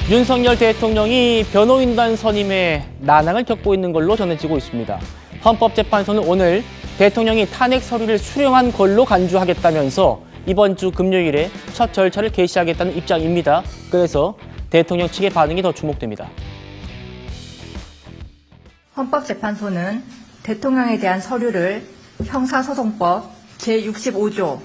윤석열 대통령이 변호인단 선임에 난항을 겪고 있는 걸로 전해지고 있습니다. 헌법재판소는 오늘 대통령이 탄핵 서류를 수령한 걸로 간주하겠다면서 이번 주 금요일에 첫 절차를 개시하겠다는 입장입니다. 그래서 대통령 측의 반응이 더 주목됩니다. 헌법재판소는 대통령에 대한 서류를 형사소송법 제65조,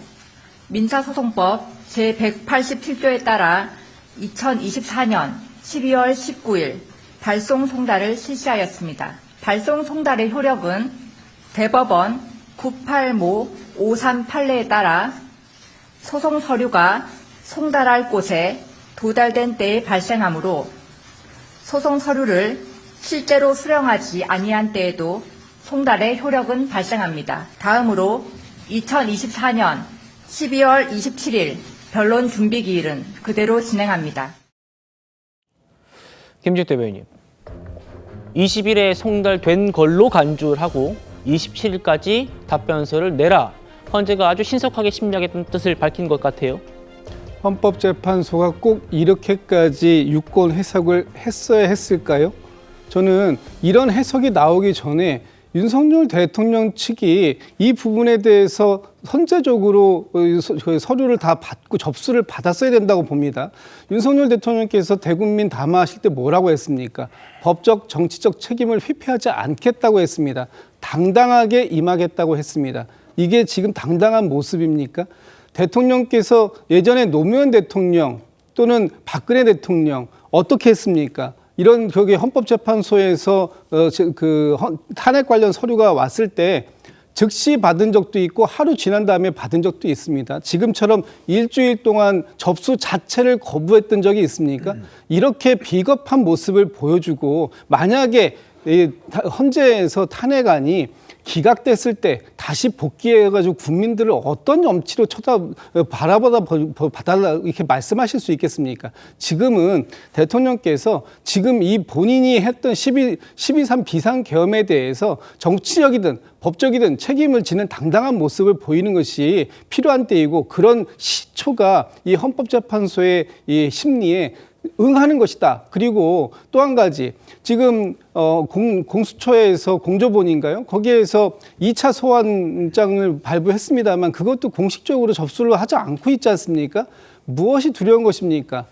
민사소송법 제187조에 따라 2024년 12월 19일 발송 송달을 실시하였습니다. 발송 송달의 효력은 대법원 980 538내에 따라 소송 서류가 송달할 곳에 도달된 때에 발생하므로 소송 서류를 실제로 수령하지 아니한 때에도 송달의 효력은 발생합니다. 다음으로 2024년 12월 27일 변론 준비 기일은 그대로 진행합니다. 김직 대변인님, 20일에 송달된 걸로 간주를 하고 27일까지 답변서를 내라. 헌재가 아주 신속하게 심리하겠다는 뜻을 밝힌 것 같아요. 헌법재판소가 꼭 이렇게까지 유권 해석을 했어야 했을까요? 저는 이런 해석이 나오기 전에 윤석열 대통령 측이 이 부분에 대해서 선제적으로 서류를 다 받고 접수를 받았어야 된다고 봅니다. 윤석열 대통령께서 대국민 담화하실 때 뭐라고 했습니까? 법적, 정치적 책임을 회피하지 않겠다고 했습니다. 당당하게 임하겠다고 했습니다. 이게 지금 당당한 모습입니까? 대통령께서 예전에 노무현 대통령 또는 박근혜 대통령 어떻게 했습니까? 이런 저기 헌법재판소에서 탄핵 관련 서류가 왔을 때 즉시 받은 적도 있고 하루 지난 다음에 받은 적도 있습니다. 지금처럼 일주일 동안 접수 자체를 거부했던 적이 있습니까? 이렇게 비겁한 모습을 보여주고 만약에 헌재에서 탄핵안이 기각됐을 때 다시 복귀해가지고 국민들을 어떤 염치로 바라봐달라 이렇게 말씀하실 수 있겠습니까? 지금은 대통령께서 지금 이 본인이 했던 12.3 비상계엄에 대해서 정치적이든 법적이든 책임을 지는 당당한 모습을 보이는 것이 필요한 때이고 그런 시초가 이 헌법재판소의 이 심리에 응하는 것이다. 그리고 또 한 가지 지금 공수처에서 공조본인가요? 거기에서 2차 소환장을 발부했습니다만 그것도 공식적으로 접수를 하지 않고 있지 않습니까? 무엇이 두려운 것입니까?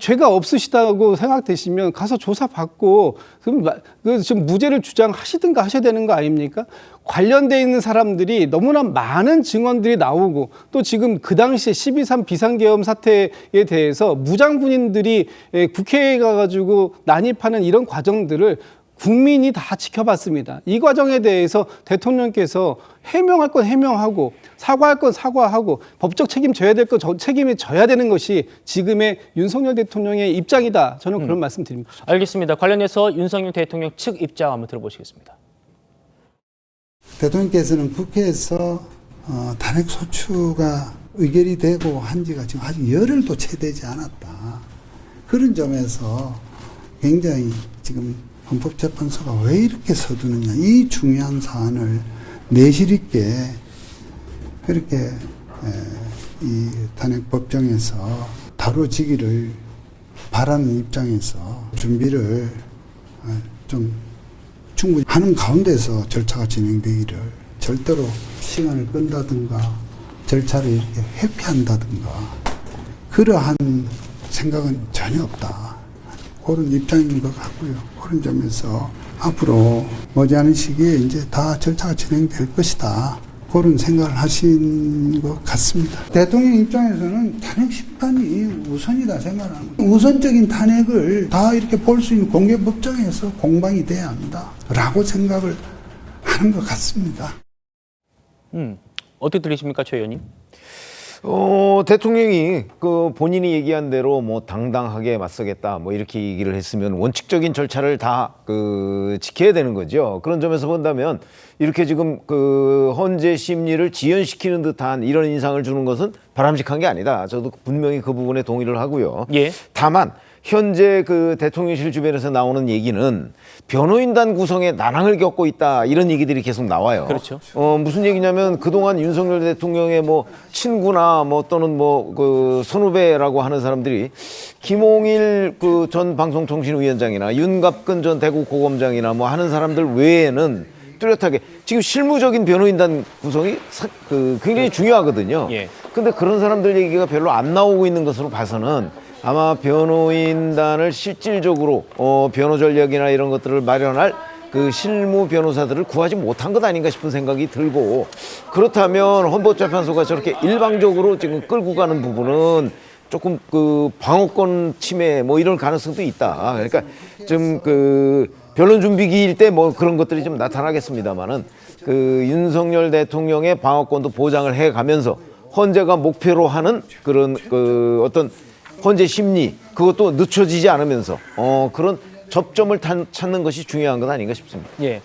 죄가 없으시다고 생각되시면 가서 조사받고 지금 무죄를 주장하시든가 하셔야 되는 거 아닙니까? 관련돼 있는 사람들이 너무나 많은 증언들이 나오고 또 지금 그 당시에 12.3 비상계엄 사태에 대해서 무장군인들이 국회에 가가지고 난입하는 이런 과정들을 국민이 다 지켜봤습니다. 이 과정에 대해서 대통령께서 해명할 건 해명하고 사과할 건 사과하고 법적 책임 져야 될 건 책임을 져야 되는 것이 지금의 윤석열 대통령의 입장이다. 저는 그런 말씀 드립니다. 알겠습니다. 관련해서 윤석열 대통령 측 입장 한번 들어보시겠습니다. 대통령께서는 국회에서 탄핵 소추가 의결이 되고 한 지가 지금 아직 열흘도 채 되지 않았다. 그런 점에서 굉장히 지금 헌법재판소가 왜 이렇게 서두느냐. 이 중요한 사안을 내실 있게 그렇게 이 탄핵법정에서 다뤄지기를 바라는 입장에서 준비를 좀 충분히 하는 가운데서 절차가 진행되기를 절대로 시간을 끈다든가 절차를 이렇게 회피한다든가 그러한 생각은 전혀 없다. 그런 입장인 것 같고요. 그런 점에서 앞으로 머지않은 시기에 이제 다 절차가 진행될 것이다. 그런 생각을 하신 것 같습니다. 대통령 입장에서는 탄핵 심판이 우선이다 생각하는 거예요. 우선적인 탄핵을 다 이렇게 볼 수 있는 공개법정에서 공방이 돼야 한다. 라고 생각을 하는 것 같습니다. 어떻게 들리십니까, 최 의원님? 대통령이 본인이 얘기한 대로 뭐 당당하게 맞서겠다 뭐 이렇게 얘기를 했으면 원칙적인 절차를 다 지켜야 되는 거죠. 그런 점에서 본다면 이렇게 지금 헌재 심리를 지연시키는 듯한 이런 인상을 주는 것은 바람직한 게 아니다. 저도 분명히 그 부분에 동의를 하고요. 예. 다만 현재 대통령실 주변에서 나오는 얘기는 변호인단 구성에 난항을 겪고 있다 이런 얘기들이 계속 나와요. 그렇죠. 무슨 얘기냐면 그동안 윤석열 대통령의 뭐 친구나 뭐 또는 뭐 선후배라고 하는 사람들이 김홍일 그 전 방송통신위원장이나 윤갑근 전 대구고검장이나 뭐 하는 사람들 외에는 뚜렷하게 지금 실무적인 변호인단 구성이 굉장히 중요하거든요. 예. 근데 그런 사람들 얘기가 별로 안 나오고 있는 것으로 봐서는 아마 변호인단을 실질적으로 변호 전략이나 이런 것들을 마련할 그 실무 변호사들을 구하지 못한 것 아닌가 싶은 생각이 들고, 그렇다면 헌법재판소가 저렇게 일방적으로 지금 끌고 가는 부분은 조금 그 방어권 침해 뭐 이런 가능성도 있다. 그러니까 좀 그 변론 준비기일 때 뭐 그런 것들이 좀 나타나겠습니다만은 그 윤석열 대통령의 방어권도 보장을 해 가면서 헌재가 목표로 하는 그런 그 어떤 헌재 심리, 그것도 늦춰지지 않으면서 그런 접점을 찾는 것이 중요한 것 아닌가 싶습니다. 예.